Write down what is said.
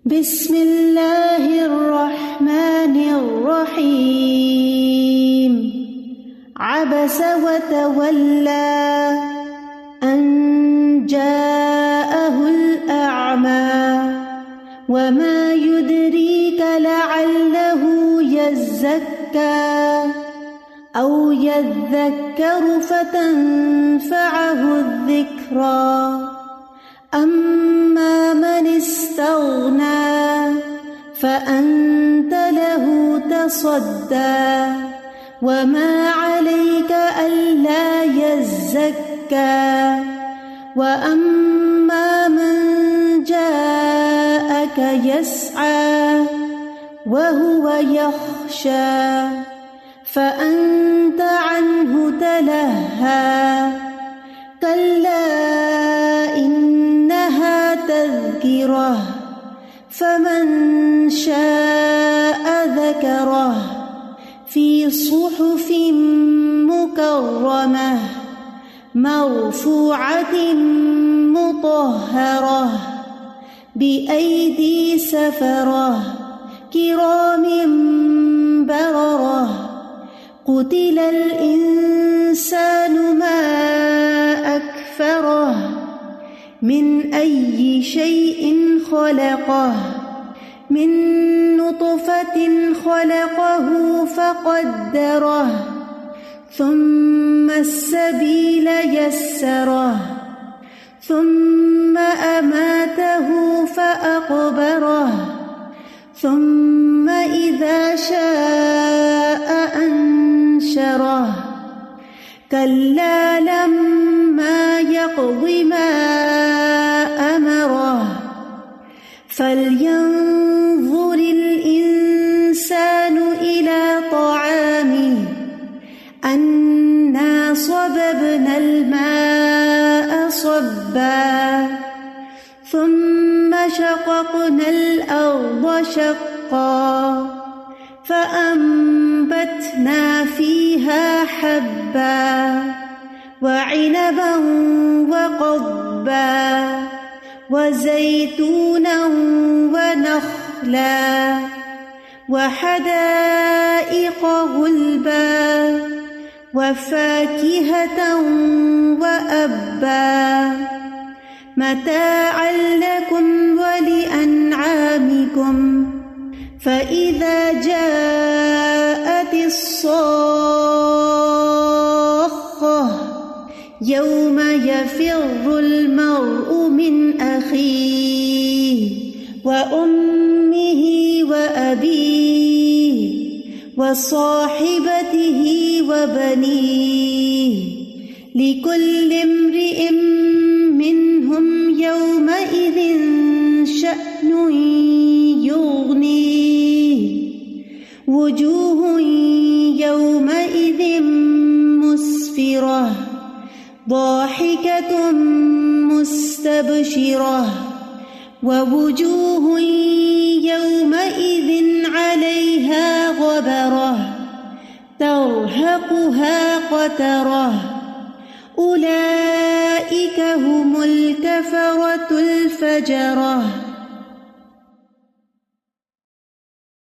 بسم اللہ الرحمن الرحیم عبس وتولى أن جاءه الأعمى وما يدريك لعله يزكى أو يذكر فتنفعه الذكرى أما من استغنى فأنت له تصدى وما عليك ألا يزكى وأما من جاءك يسعى وهو يخشى فأنت عنه تلهى كلا إنها تذكرة فمن شاء ذكره في صحف مكرمة مرفوعة مطهرة بأيدي سفرة كرام بررة قتل الإنسان ما أكفره من أي شيء خلقه من نطفة خلقه فقدره ثم السبيل يسره ثم أماته فأقبره ثم إذا شاء أنشره كلا لما يقض ما أمره فلينظر الإنسان إلى طعامه أنا صببنا الماء صبا ثم شققنا الأرض شقا فأنبتنا فيها حبا وعنبا وقضبا وزيتونا ونخلا وحدائق غلبا وفاكهة وأبا متاعا لكم ولأنعامكم فإذا جاءت الصاخة يوم يفر المرء من أخيه وأمه وأبيه وصاحبته وبنيه لكل امرئ منهم يومئذ شأن يغنيه وجوه يومئذ مسفرة ضاحكة مستبشرة ووجوه يومئذ عليها غبرة ترهقها قترة أولئك هم الكفرة الفجرة